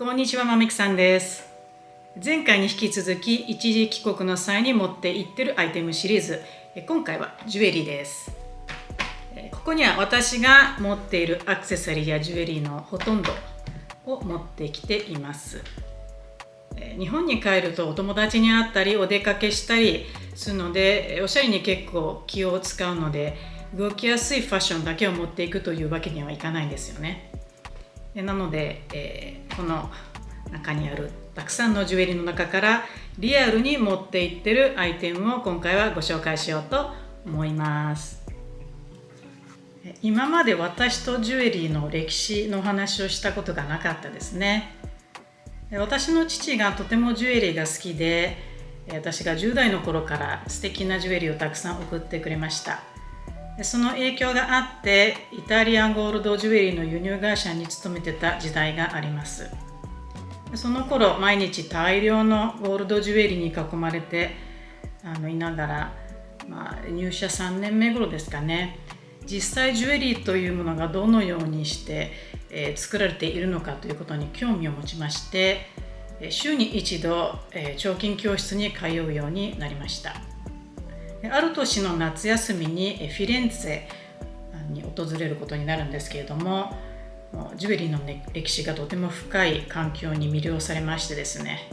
こんにちは、まみくさんです。前回に引き続き一時帰国の際に持って行ってるアイテムシリーズ、今回はジュエリーです。ここには私が持っているアクセサリーやジュエリーのほとんどを持ってきています。日本に帰るとお友達に会ったりお出かけしたりするので、おしゃれに結構気を使うので、動きやすいファッションだけを持っていくというわけにはいかないんですよね。なので、この中にあるたくさんのジュエリーの中からリアルに持っていってるアイテムを今回はご紹介しようと思います。今まで私とジュエリーの歴史の話をしたことがなかったですね。私の父がとてもジュエリーが好きで、私が10代の頃から素敵なジュエリーをたくさん送ってくれました。その影響があってイタリアンゴールドジュエリーの輸入会社に勤めてた時代があります。その頃毎日大量のゴールドジュエリーに囲まれていながら、入社3年目頃ですかね、実際ジュエリーというものがどのようにして、作られているのかということに興味を持ちまして、週に一度、彫金教室に通うようになりました。ある年の夏休みにフィレンツェに訪れることになるんですけれども、ジュエリーの、歴史がとても深い環境に魅了されましてですね、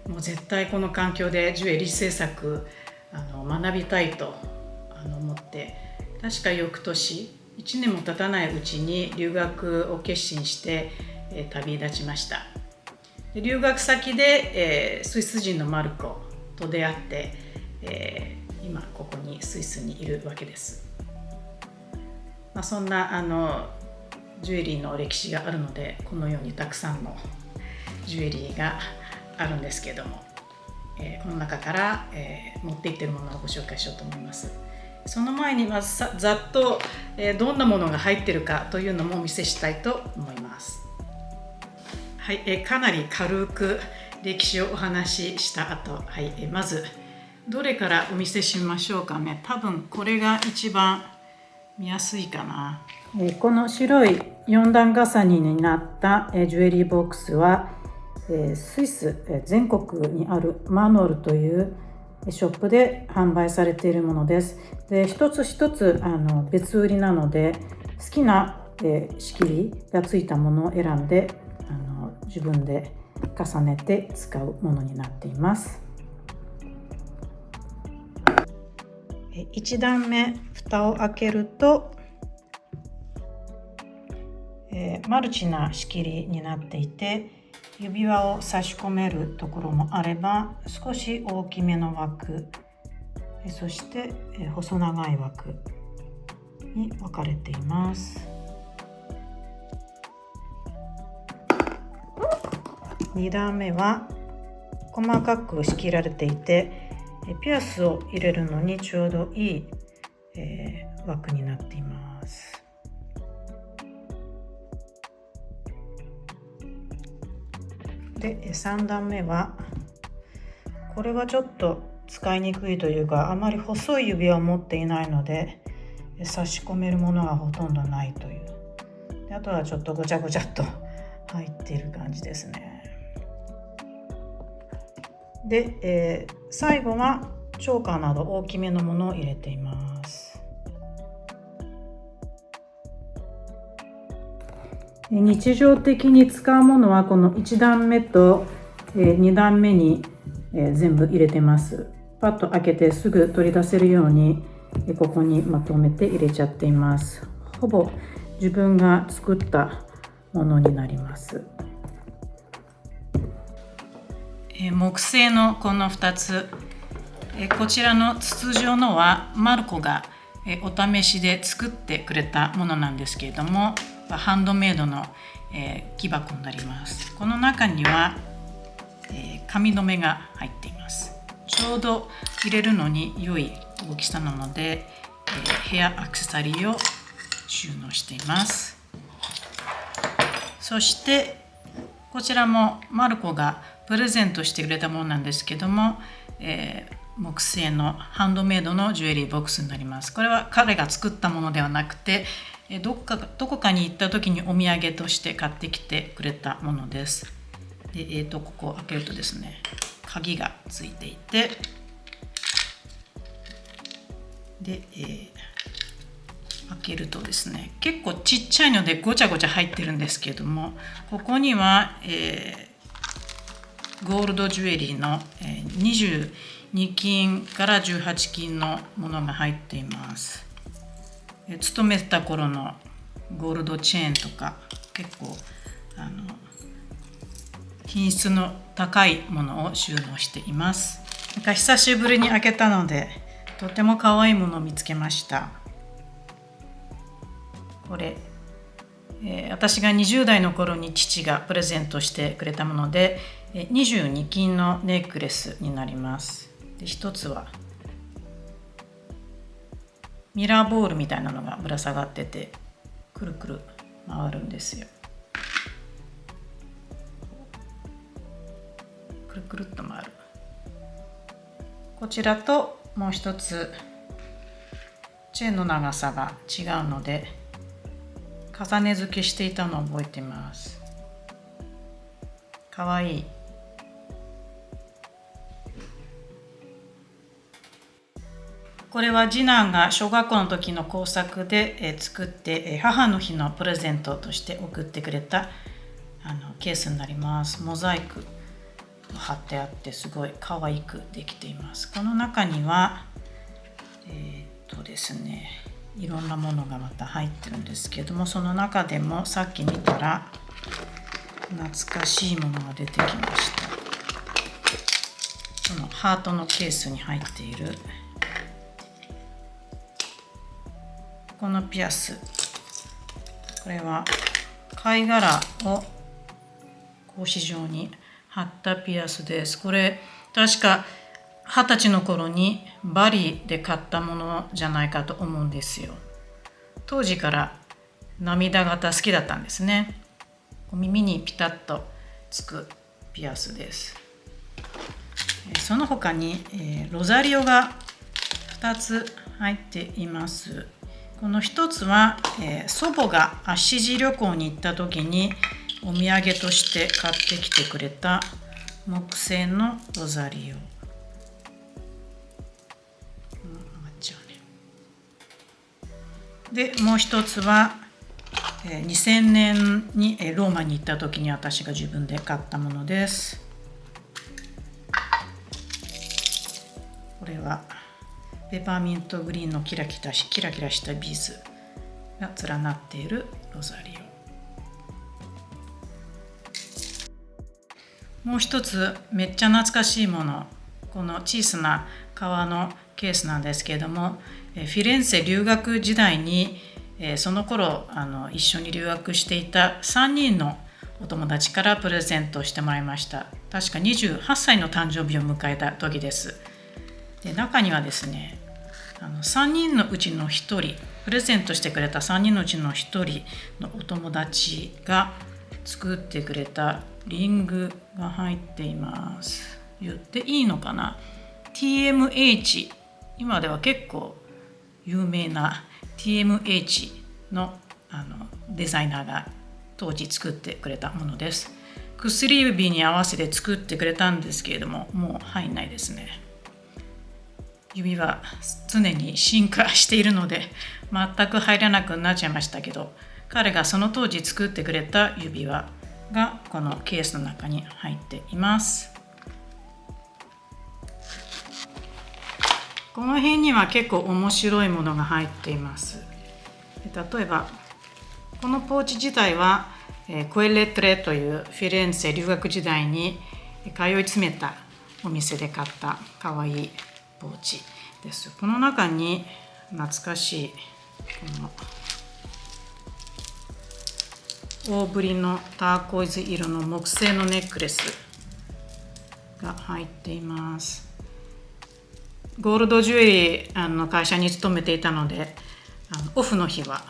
もう絶対この環境でジュエリー制作学びたいと思って、確か翌年1年も経たないうちに留学を決心して、旅立ちました。で留学先で、スイス人のマルコと出会って、今ここにスイスにいるわけです。そんなジュエリーの歴史があるので、このようにたくさんのジュエリーがあるんですけれども、この中から、持っていっているものをご紹介しようと思います。その前にまずざっと、どんなものが入っているかというのもお見せしたいと思います。はい、かなり軽く歴史をお話しした後、まずどれからお見せしましょうかね。多分これが一番見やすいかな。この白い4段重ねになったジュエリーボックスはスイス全国にあるマノルというショップで販売されているものです。で、一つ一つ別売りなので、好きな仕切りがついたものを選んで自分で重ねて使うものになっています。1段目蓋を開けると、マルチな仕切りになっていて、指輪を差し込めるところもあれば少し大きめの枠、そして細長い枠に分かれています。2段目は細かく仕切られていて、ピアスを入れるのにちょうどいい、枠になっています。で、3段目はこれはちょっと使いにくいというか、あまり細い指輪を持っていないので差し込めるものがほとんどないという。で、あとはちょっとごちゃごちゃっと入っている感じですね。で、最後はチョーカーなど大きめのものを入れています。日常的に使うものはこの1段目と2段目に全部入れてます。パッと開けてすぐ取り出せるようにここにまとめて入れちゃっています。ほぼ自分が作ったものになります。木製のこの2つ、こちらの筒状のはマルコがお試しで作ってくれたものなんですけれども、ハンドメイドの木箱になります。この中には紙留めが入っています。ちょうど入れるのに良い大きさなので、ヘアアクセサリーを収納しています。そしてこちらもマルコがプレゼントしてくれたものなんですけども、木製のハンドメイドのジュエリーボックスになります。これは彼が作ったものではなくて、どこかに行った時にお土産として買ってきてくれたものです。で、ここを開けるとですね、鍵がついていて、で、開けるとですね、結構ちっちゃいのでごちゃごちゃ入ってるんですけれども、ここには、ゴールドジュエリーの、22金から18金のものが入っています。勤めた頃のゴールドチェーンとか結構品質の高いものを収納しています。なんか久しぶりに開けたのでとても可愛いものを見つけました。これ、私が20代の頃に父がプレゼントしてくれたもので、22金のネックレスになります。で、一つはミラーボールみたいなのがぶら下がってて、くるくる回るんですよ。くるくるっと回る。こちらともう一つチェーンの長さが違うので重ね付けしていたのを覚えています。かわいい。これは次男が小学校の時の工作で作って母の日のプレゼントとして送ってくれたケースになります。モザイク貼ってあってすごい可愛くできています。この中にはですね、いろんなものがまた入ってるんですけども、その中でもさっき見たら懐かしいものが出てきました。このハートのケースに入っているこのピアス、これは貝殻を格子状に貼ったピアスです。これ確か20歳の頃にバリで買ったものじゃないかと思うんですよ。当時から涙型好きだったんですね。耳にピタッとつくピアスです。その他にロザリオが2つ入っています。この一つは、祖母がアッシジ旅行に行った時にお土産として買ってきてくれた木製のロザリオ。で、もう一つは2000年にローマに行った時に私が自分で買ったものです。これはペーパーミントグリーンのキラキラしたビーズが連なっているロザリオ。もう一つめっちゃ懐かしいもの、この小さな革のケースなんですけれども、フィレンツェ留学時代にその頃一緒に留学していた3人のお友達からプレゼントしてもらいました。確か28歳の誕生日を迎えた時です。で、中にはですね、3人のうちの1人、プレゼントしてくれた3人のうちの1人のお友達が作ってくれたリングが入っています。言っていいのかな？ TMH、 今では結構有名な TMH のデザイナーが当時作ってくれたものです。薬指に合わせて作ってくれたんですけれども、もう入んないですね。指は常に進化しているので全く入らなくなっちゃいましたけど、彼がその当時作ってくれた指輪がこのケースの中に入っています。この辺には結構面白いものが入っています。例えばこのポーチ自体はコエレトレというフィレンツェ留学時代に通い詰めたお店で買ったかわいいポーチです。この中に懐かしいこの大ぶりのターコイズ色の木製のネックレスが入っています。ゴールドジュエリーの会社に勤めていたので、オフの日は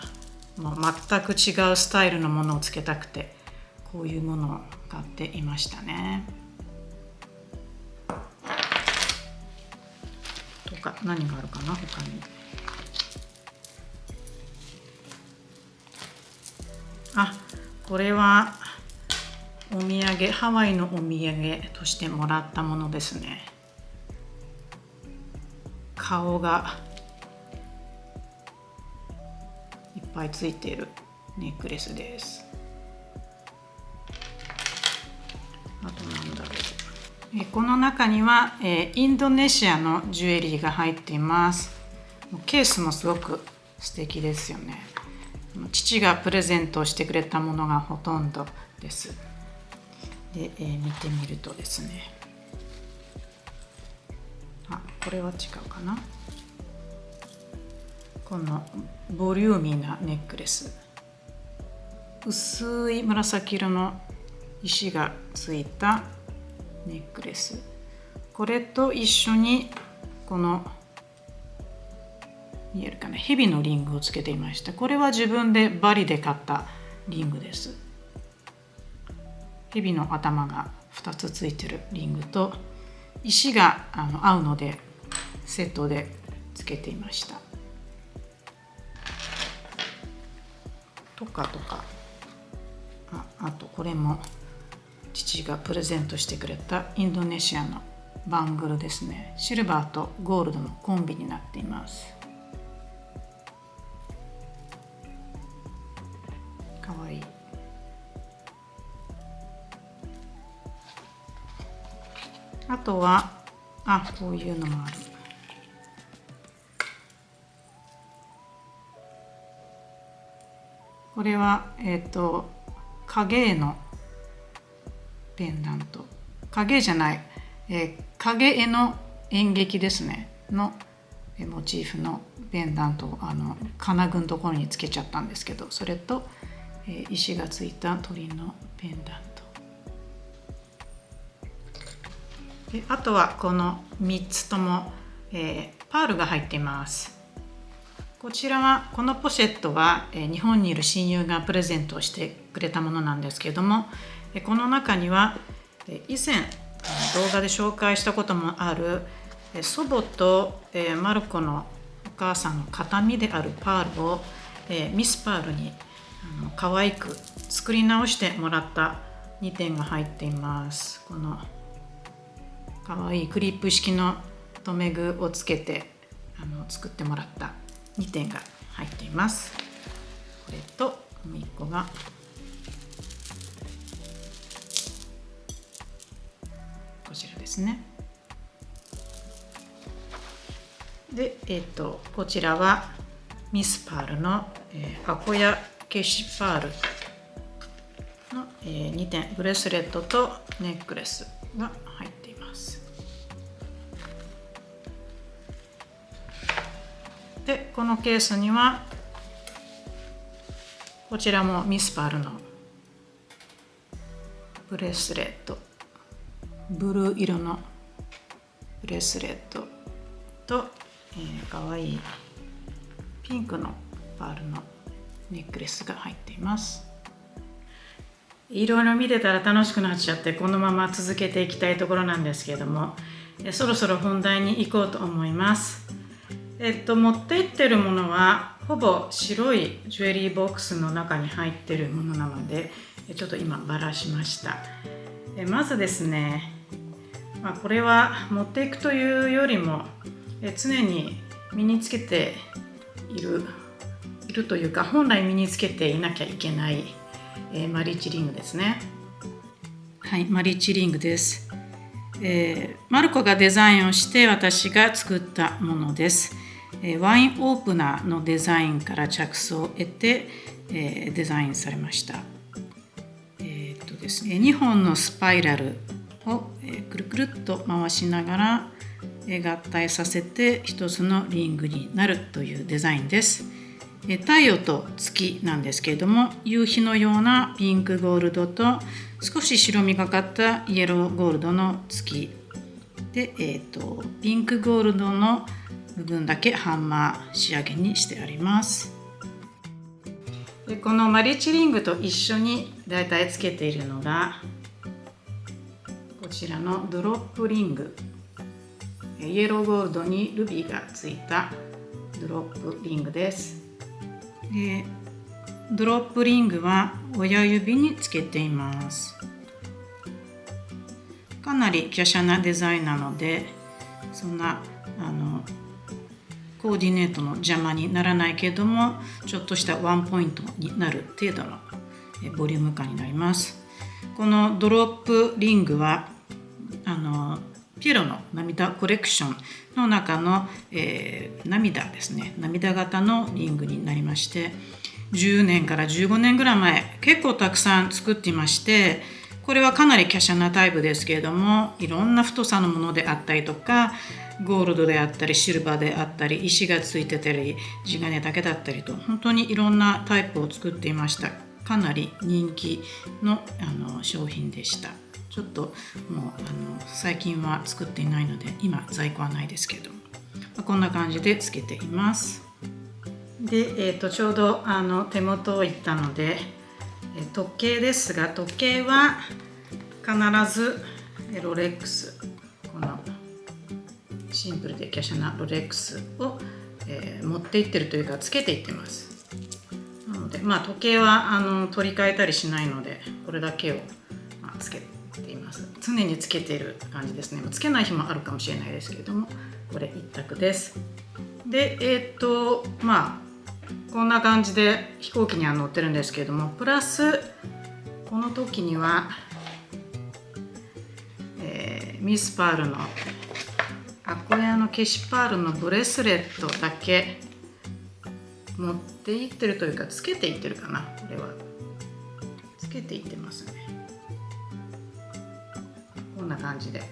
もう全く違うスタイルのものをつけたくてこういうものを買っていましたね。とか何があるかな、他に。これはお土産、ハワイのお土産としてもらったものですね。顔がいっぱいついているネックレスです。あとなんだろう。この中にはインドネシアのジュエリーが入っています。ケースもすごく素敵ですよね。父がプレゼントしてくれたものがほとんどです。で、見てみるとですね、これは違うかな。このボリューミーなネックレス、薄い紫色の石がついたネックレス、これと一緒にこの見えるかな、蛇のリングをつけていました。これは自分でバリで買ったリングです。蛇の頭が2つついてるリングと石が合うのでセットでつけていました。とかあとこれも父がプレゼントしてくれたインドネシアのバングルですね。シルバーとゴールドのコンビになっています。かわいい。あとはこういうのもある。これは影絵のペンダント、影絵じゃない、影絵の演劇ですねのモチーフのペンダントを金具のところにつけちゃったんですけど、それと石がついた鳥のペンダントで、あとはこの3つとも、パールが入っています。こちらはこのポシェットは日本にいる親友がプレゼントをしてくれたものなんですけれども、この中には以前動画で紹介したこともある祖母とマルコのお母さんの形見であるパールをミスパールに可愛く作り直してもらった2点が入っています。この可愛いクリップ式の留め具をつけて作ってもらった2点が入っています。これともう1個がこちらですね。で、こちらはミスパールのアコヤケシパールの2点、ブレスレットとネックレスが入っています。で、このケースにはこちらもミスパールのブレスレット、ブルー色のブレスレットと、かわいいピンクのパールのネックレスが入っています。いろいろ見てたら楽しくなっちゃって、このまま続けていきたいところなんですけれども、そろそろ本題に行こうと思います。持っていってるものはほぼ白いジュエリーボックスの中に入ってるものなので、ちょっと今ばらしました。まずですね、これは持っていくというよりも常に身につけているというか、本来身につけていなきゃいけないマリッジリングですね。はい、マリッジリングです。マルコがデザインをして私が作ったものです。ワインオープナーのデザインから着想を得て、デザインされました。ですね、2本のスパイラルをくるくるっと回しながら合体させて一つのリングになるというデザインです。太陽と月なんですけれども、夕日のようなピンクゴールドと少し白みがかったイエローゴールドの月で、ピンクゴールドの部分だけハンマー仕上げにしてあります。でこのマリッジリングと一緒にだいたいつけているのがこちらのドロップリング、イエローゴールドにルビーがついたドロップリングです。でドロップリングは親指につけています。かなり華奢なデザインなので、そんなコーディネートの邪魔にならないけれども、ちょっとしたワンポイントになる程度のボリューム感になります。このドロップリングはピエロの涙コレクションの中の、涙ですね、涙型のリングになりまして、10年から15年ぐらい前、結構たくさん作っていまして、これはかなり華奢なタイプですけれども、いろんな太さのものであったりとか、ゴールドであったりシルバーであったり、石がついてたり地金だけだったりと、本当にいろんなタイプを作っていました。かなり人気の、商品でした。ちょっともう最近は作っていないので今在庫はないですけれども、こんな感じでつけています。で、ちょうど手元をいったので、時計ですが、時計は必ずロレックス、このシンプルで華奢なロレックスを、持っていってるというかつけていってます。なので時計は取り替えたりしないので、これだけを、つけています。常につけている感じですね。つけない日もあるかもしれないですけれども、これ一択です。でこんな感じで飛行機には乗ってるんですけれども、プラスこの時には、ミスパールのアコヤのケシパールのブレスレットだけ持っていってるというか、つけていってるかな。これはつけていってますね。こんな感じで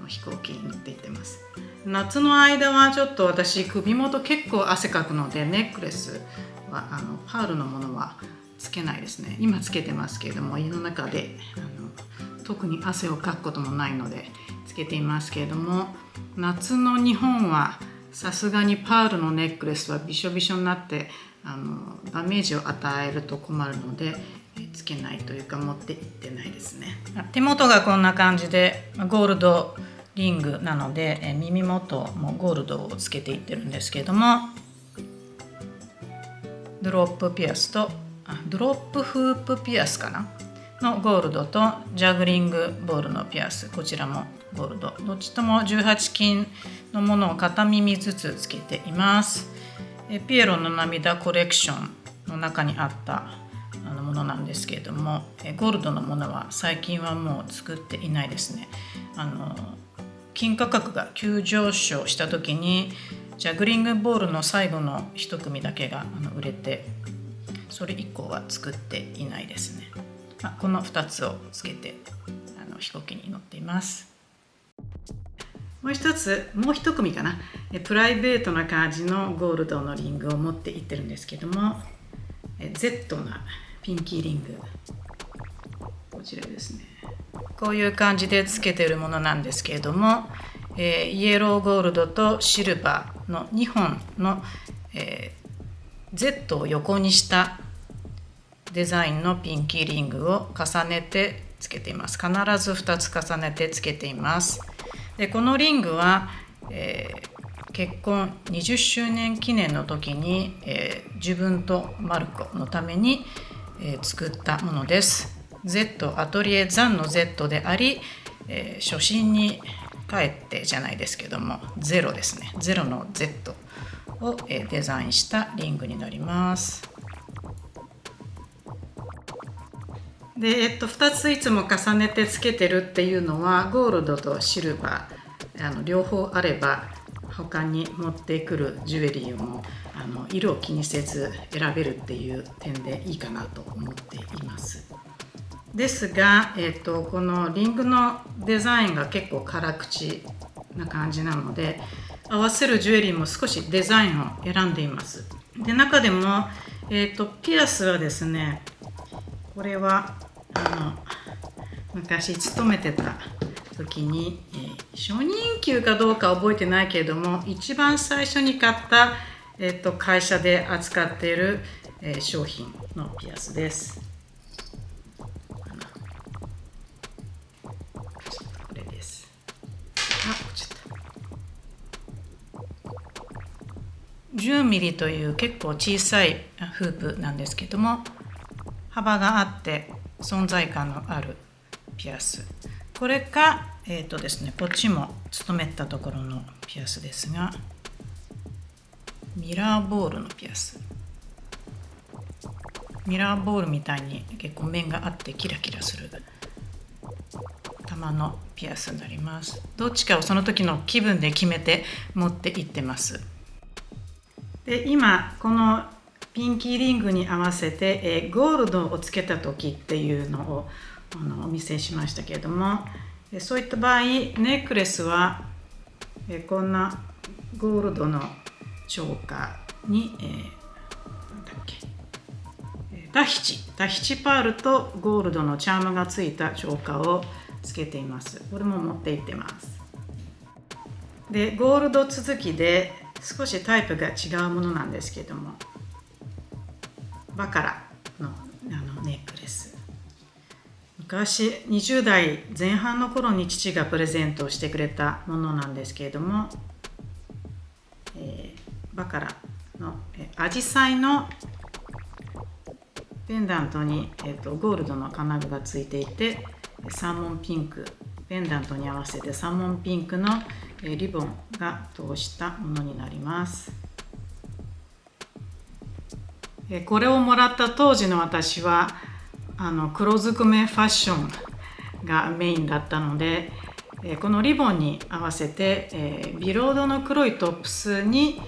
飛行機に乗っていってます。夏の間はちょっと私首元結構汗かくので、ネックレスはパールのものはつけないですね。今つけてますけれども、家の中で特に汗をかくこともないのでつけていますけれども、夏の日本はさすがにパールのネックレスはびしょびしょになってダメージを与えると困るので、つけないというか持っていってないですね。手元がこんな感じでゴールドリングなので、耳元もゴールドをつけていってるんですけれども、ドロップピアスとドロップフープピアスかなのゴールドとジャグリングボールのピアス、こちらもゴールド、どっちとも18金のものを片耳ずつつけています。ピエロの涙コレクションの中にあったものなんですけれども、ゴールドのものは最近はもう作っていないですね。金価格が急上昇した時にジャグリングボールの最後の一組だけが売れて、それ以降は作っていないですね。この2つをつけて飛行機に乗っています。もう一組かな、プライベートな感じのゴールドのリングを持っていってるんですけども、Z なピンキーリング、こちらですね。こういう感じでつけてるものなんですけれども、イエローゴールドとシルバーの2本の、Z を横にしたデザインのピンキーリングを重ねてつけています。必ず2つ重ねてつけています。でこのリングは、結婚20周年記念の時に、自分とマルコのために、作ったものです。Z アトリエザンの Z であり、初心に帰ってじゃないですけどもゼロですね。ゼロの Z を、デザインしたリングになります。で、2ついつも重ねてつけてるっていうのは、ゴールドとシルバー両方あれば他に持ってくるジュエリーも色を気にせず選べるっていう点でいいかなと思っています。ですが、このリングのデザインが結構辛口な感じなので、合わせるジュエリーも少しデザインを選んでいます。で中でも、ピアスはですね、これは昔勤めてた時に、初任給かどうか覚えてないけれども、一番最初に買った、会社で扱っている、商品のピアスです。これです。10ミリという結構小さいフープなんですけども、幅があって存在感のあるピアスこれかですね、こっちも勤めたところのピアスですが、ミラーボールのピアス。ミラーボールみたいに結構面があってキラキラする玉のピアスになります。どっちかをその時の気分で決めて持って行ってます。で、今このピンキーリングに合わせてゴールドをつけた時っていうのをお見せしましたけれども、そういった場合ネックレスはこんなゴールドのチョーカーに、タヒチパールとゴールドのチャームがついたチョーカーをつけています。これも持っていってます。で、ゴールド続きで少しタイプが違うものなんですけれども、バカラのネックレス。昔20代前半の頃に父がプレゼントをしてくれたものなんですけれども、バカラのアジサイのペンダントに、ゴールドの金具がついていて、サーモンピンク、ペンダントに合わせてサーモンピンクのリボンが通したものになります。これをもらった当時の私は黒ずくめファッションがメインだったので、このリボンに合わせてビロードの黒いトップスに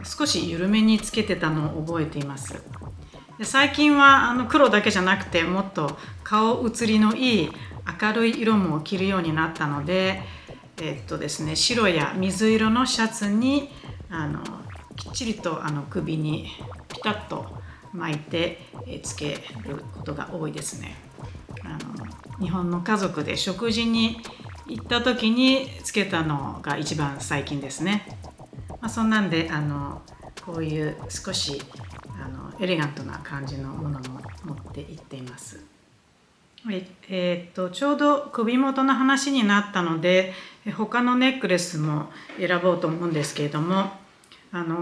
少し緩めにつけてたのを覚えています。で、最近は黒だけじゃなくてもっと顔写りのいい明るい色も着るようになったので、ですね、白や水色のシャツにきっちりと首にピタッと巻いてつけることが多いですね。日本の家族で食事に行った時につけたのが一番最近ですね。そんなんでこういう少しエレガントな感じのものも持っていっています。はい、ちょうど首元の話になったので他のネックレスも選ぼうと思うんですけれども、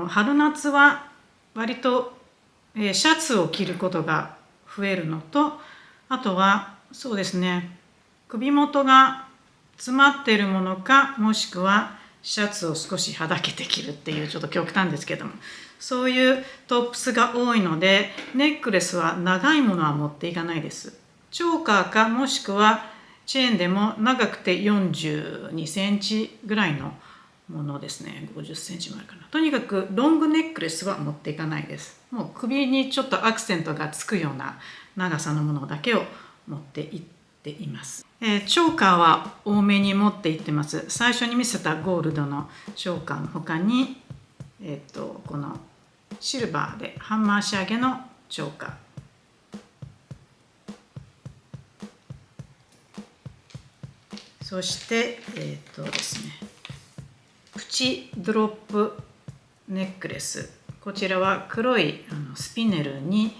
春夏は割とシャツを着ることが増えるのと、あとはそうですね、首元が詰まっているものか、もしくはシャツを少しはだけて着るっていうちょっと極端ですけども、そういうトップスが多いのでネックレスは長いものは持っていかないです。チョーカーかもしくはチェーンでも長くて42センチぐらいのものですね。50センチもあるかな。とにかくロングネックレスは持っていかないです。もう首にちょっとアクセントがつくような長さのものだけを持っていっています。チョーカーは多めに持っていってます。最初に見せたゴールドのチョーカーの他に、このシルバーでハンマー仕上げのチョーカー、そしてですね、プチドロップネックレス。こちらは黒いスピネルに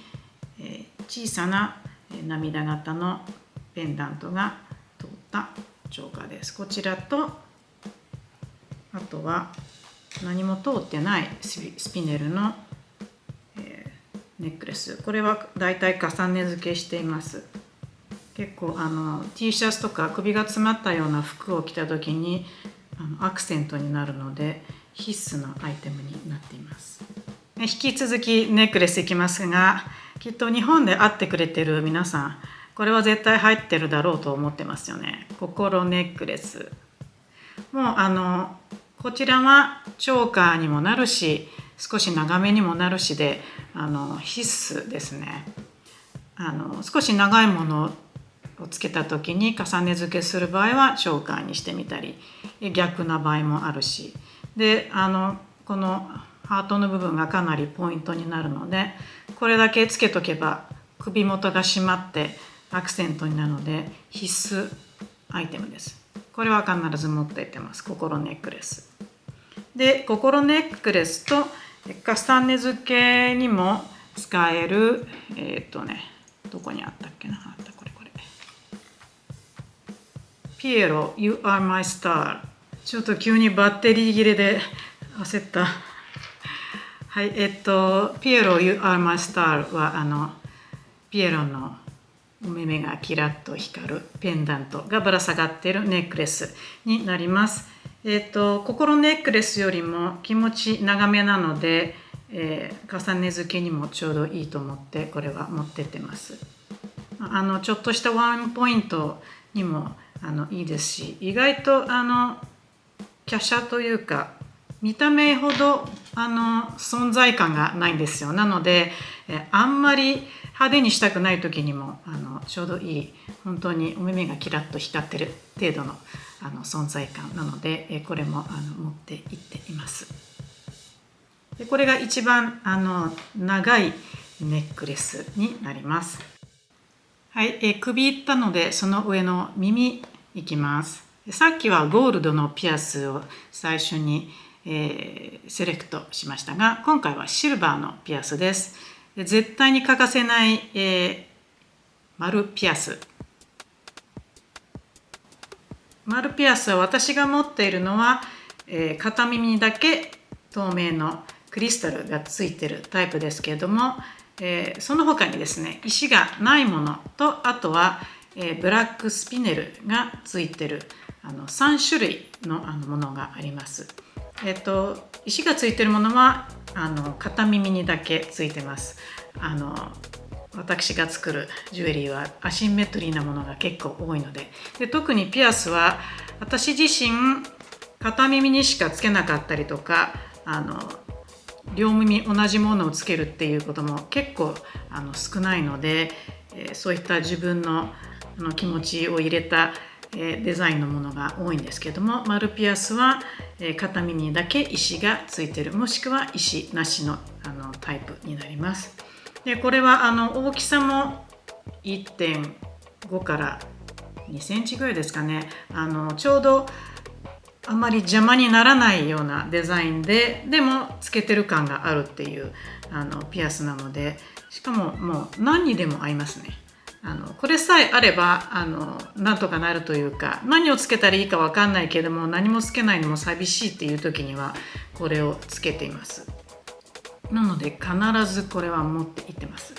小さな涙型のペンダントが通ったチョーカーです。こちらと、あとは何も通ってないスピネルのネックレス。これはだいたい重ね付けしています。結構T シャツとか首が詰まったような服を着た時にアクセントになるので必須のアイテムになっています。引き続きネックレスいきますが、きっと日本で会ってくれてる皆さん、これは絶対入ってるだろうと思ってますよね。心ネックレス。もうこちらはチョーカーにもなるし、少し長めにもなるしで必須ですね。少し長いものをつけた時に重ね付けする場合はチョーカーにしてみたり、逆な場合もあるし、でこのハートの部分がかなりポイントになるので、これだけつけとけば首元が締まってアクセントになるので必須アイテムです。これは必ず持っていってます。心ネックレスで、心ネックレスと重ね付けにも使えるどこにあったっけな、これピエロ You are my star。 ちょっと急にバッテリー切れで焦った。はい、ピエロ You are my star はピエロのお目目がキラッと光るペンダントがぶら下がっているネックレスになります。心ネックレスよりも気持ち長めなので、重ね付けにもちょうどいいと思ってこれは持ってってます。ちょっとしたワンポイントにもいいですし、意外と華奢というか見た目ほど存在感がないんですよ。なので、あんまり派手にしたくない時にもちょうどいい、本当にお目目がキラッと光ってる程度の存在感なので、これも持って行っています。でこれが一番長いネックレスになります。はい、首いったのでその上の耳いきます。さっきはゴールドのピアスを最初に、セレクトしましたが、今回はシルバーのピアスです。絶対に欠かせない、丸ピアス。丸ピアスは私が持っているのは、片耳にだけ透明のクリスタルがついているタイプですけれども、その他にですね、石がないものと、あとは、ブラックスピネルがついている3種類のものがあります。石がついているものは片耳にだけついてます。私が作るジュエリーはアシンメトリーなものが結構多いので、特にピアスは私自身片耳にしかつけなかったりとか、両耳同じものをつけるっていうことも結構少ないので、そういった自分の気持ちを入れたデザインのものが多いんですけども、丸ピアスは片耳にだけ石がついてる、もしくは石なしのタイプになります。でこれは大きさも 1.5 から2センチぐらいですかね。ちょうどあんまり邪魔にならないようなデザインで、でもつけてる感があるっていうピアスなので、しかももう何にでも合いますね。これさえあればなんとかなるというか、何をつけたらいいか分かんないけども何もつけないのも寂しいっていう時にはこれをつけています。なので必ずこれは持っていってます。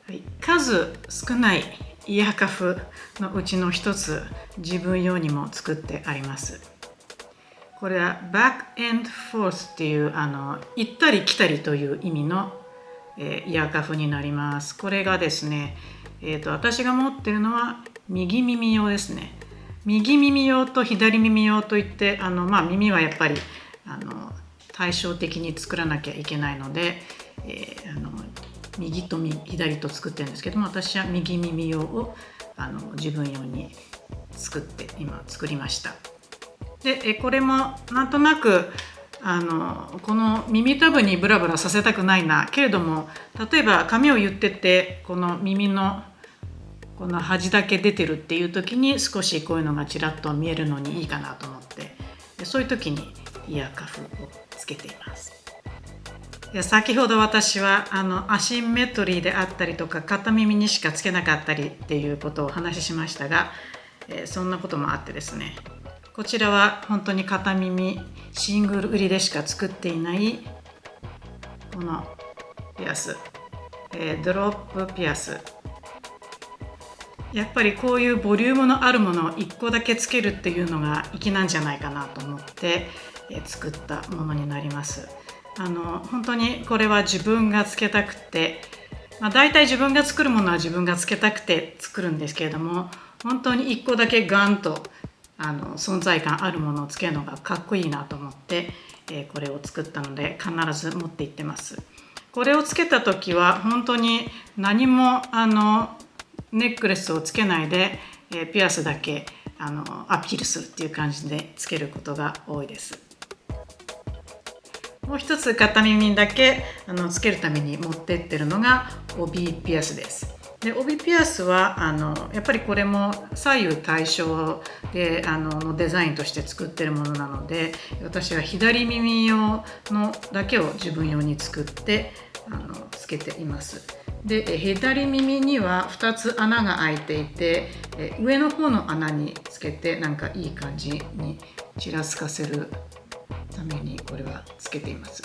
はい、数少ないイヤーカフのうちの一つ、自分用にも作ってあります。これはバックエンドフォースっていう行ったり来たりという意味の、イヤーカフになります。これがですね、私が持っているのは右耳用ですね。右耳用と左耳用といって、耳はやっぱり対照的に作らなきゃいけないので、右と左と作ってるんですけども、私は右耳用を自分用に作りました。でこれもなんとなくこの耳たぶにブラブラさせたくないなけれども、例えば髪を言っててこの耳のこの端だけ出てるっていう時に少しこういうのがちらっと見えるのにいいかなと思って、そういう時にイヤーカフをつけています。で先ほど私はアシンメトリーであったりとか片耳にしかつけなかったりっていうことをお話ししましたが、そんなこともあってですね、こちらは本当に片耳シングル売りでしか作っていないこのピアス、ドロップピアス。やっぱりこういうボリュームのあるものを1個だけつけるっていうのが粋なんじゃないかなと思って作ったものになります。本当にこれは自分がつけたくて、大体自分が作るものは自分がつけたくて作るんですけれども、本当に1個だけガンと存在感あるものをつけるのがかっこいいなと思って、これを作ったので必ず持って行ってます。これをつけた時は本当に何もネックレスをつけないで、ピアスだけアピールするっていう感じでつけることが多いです。もう一つ片耳だけつけるために持ってってるのが帯ピアスです。で帯ピアスはやっぱりこれも左右対称でのデザインとして作ってるものなので、私は左耳用のだけを自分用に作ってつけています。で左耳には2つ穴が開いていて、上の方の穴につけてなんかいい感じにちらつかせるためにこれはつけています。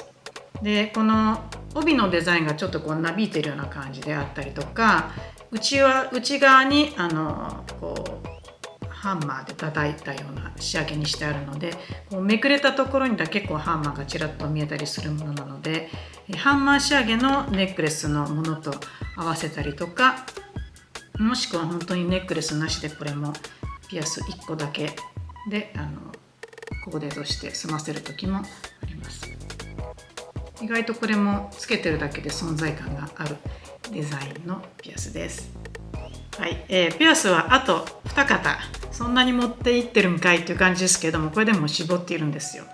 でこの帯のデザインがちょっとこうなびいてるような感じであったりとか、内側にこうハンマーで叩いたような仕上げにしてあるので、こうめくれたところにだけこうハンマーがちらっと見えたりするものなので、ハンマー仕上げのネックレスのものと合わせたりとか、もしくは本当にネックレスなしでこれもピアス1個だけでコーデとして済ませる時もあります。意外とこれもつけてるだけで存在感があるデザインのピアスです。はい、ピアスはあと2型、そんなに持っていってるんかいっていう感じですけれども、これでも絞っているんですよ。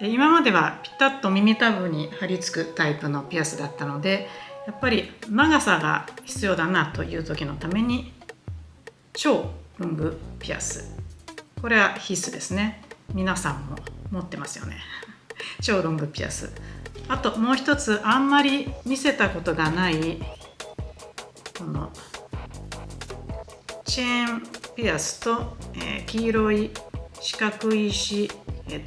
今まではピタッと耳たぶに貼り付くタイプのピアスだったので、やっぱり長さが必要だなという時のために超ロングピアス、これは必須ですね。皆さんも持ってますよね超ロングピアス。あともう一つ、あんまり見せたことがないこのチェーンピアスと、黄色い四角い石、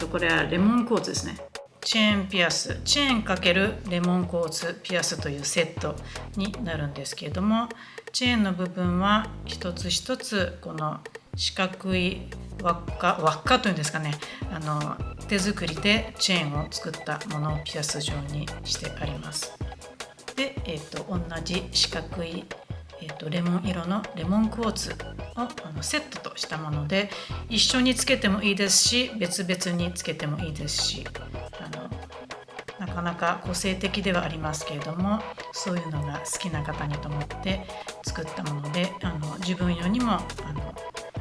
これはレモンクォーツですね。チェーンピアス、チェーン×レモンクォーツピアスというセットになるんですけれども、チェーンの部分は一つ一つこの四角い輪っかというんですかね、手作りでチェーンを作ったものをピアス状にしてあります。で、同じ四角い、レモン色のレモンクォーツをセットとしたもので、一緒につけてもいいですし、別々につけてもいいですし、なかなか個性的ではありますけれども、そういうのが好きな方にと思って作ったもので、自分用にも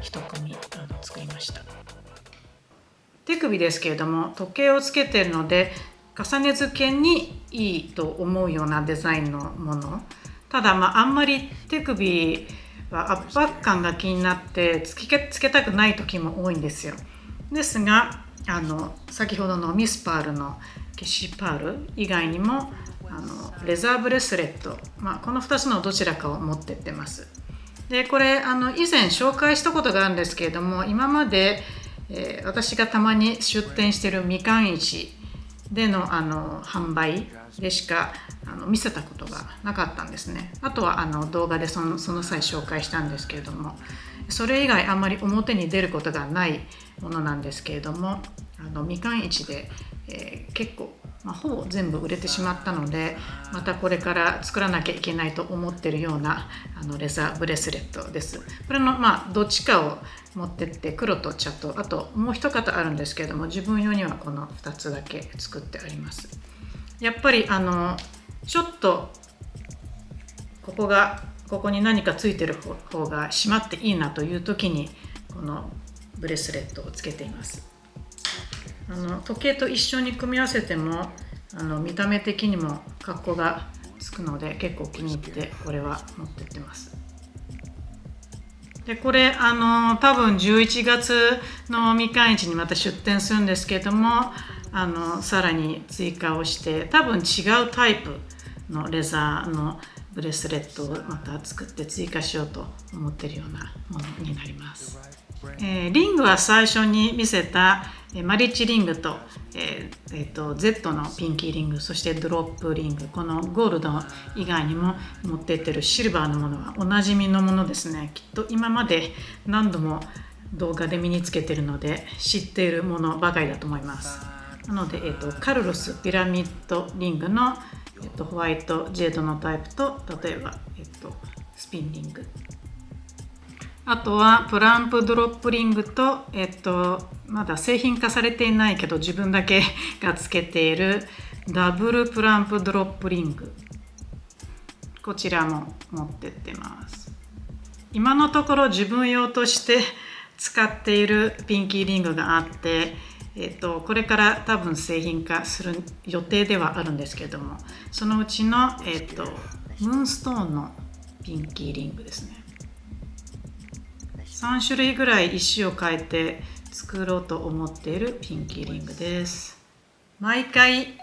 一組作りました。手首ですけれども、時計をつけているので重ね付けにいいと思うようなデザインのもの。ただあんまり手首は圧迫感が気になってつけたくない時も多いんですよ。ですが先ほどのミスパールの消しパール以外にもレザーブレスレット、この2つのどちらかを持ってってます。でこれ以前紹介したことがあるんですけれども、今まで、私がたまに出店しているみかん市での販売でしか見せたことがなかったんですね。あとは動画でその際紹介したんですけれども、それ以外あんまり表に出ることがないものなんですけれども、みかん市で、結構、ほぼ全部売れてしまったので、またこれから作らなきゃいけないと思ってるようなレザーブレスレットです。これのどっちかを持ってって、黒と茶と、あともう一型あるんですけれども、自分用にはこの2つだけ作ってあります。やっぱりちょっとここに何かついてる方が締まっていいなという時にこのブレスレットをつけています。時計と一緒に組み合わせても見た目的にも格好がつくので、結構気に入ってこれは持ってってます。でこれ多分11月のみかん市にまた出店するんですけれども、さらに追加をして多分違うタイプのレザーのブレスレットをまた作って追加しようと思っているようなものになります。リングは最初に見せたマリッジリングと、Z のピンキーリング、そしてドロップリング、このゴールド以外にも持っていってるシルバーのものはおなじみのものですね。きっと今まで何度も動画で身につけているので知っているものばかりだと思います。なので、カルロスピラミッドリングの、ホワイトジェードのタイプと、例えば、スピンリング、あとはプランプドロップリングと、まだ製品化されていないけど自分だけがつけているダブルプランプドロップリング、こちらも持ってってます。今のところ自分用として使っているピンキーリングがあって、これから多分製品化する予定ではあるんですけども、そのうちの、ムーンストーンのピンキーリングですね。3種類ぐらい石を変えて作ろうと思っているピンキーリングです。毎回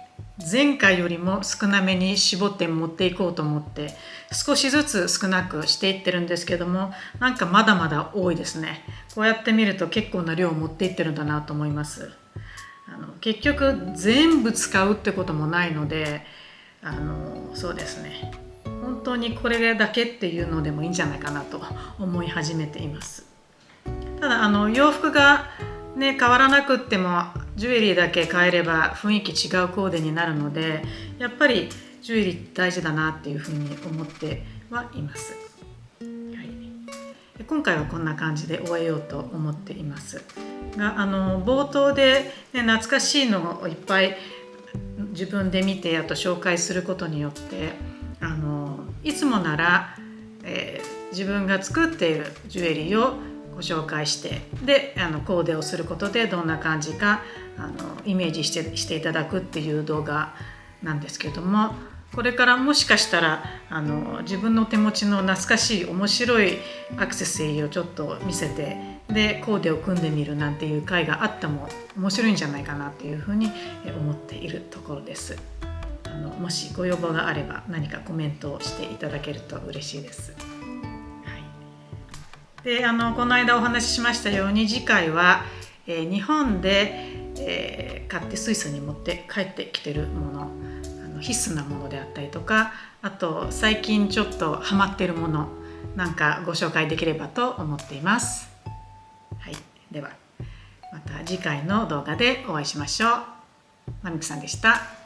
前回よりも少なめに絞って持っていこうと思って少しずつ少なくしていってるんですけども、なんかまだまだ多いですね。こうやって見ると結構な量を持っていってるんだなと思います。結局全部使うってこともないので、そうですね、本当にこれだけっていうのでもいいんじゃないかなと思い始めています。ただ洋服がね変わらなくってもジュエリーだけ変えれば雰囲気違うコーデになるので、やっぱりジュエリー大事だなっていうふうに思ってはいます。今回はこんな感じで終えようと思っていますが、冒頭で、ね、懐かしいのをいっぱい自分で見てあと紹介することによっていつもなら、自分が作っているジュエリーをご紹介してでコーデをすることでどんな感じかイメージしていただくっていう動画なんですけれども、これからもしかしたら自分の手持ちの懐かしい面白いアクセサリーをちょっと見せてでコーデを組んでみるなんていう回があっても面白いんじゃないかなっていうふうに思っているところです。もしご要望があれば何かコメントをしていただけると嬉しいです。でこの間お話ししましたように次回は、日本で、買ってスイスに持って帰ってきてるもの必須なものであったりとか、あと最近ちょっとハマってるものなんかご紹介できればと思っています。ではまた次回の動画でお会いしましょう。まみこさんでした。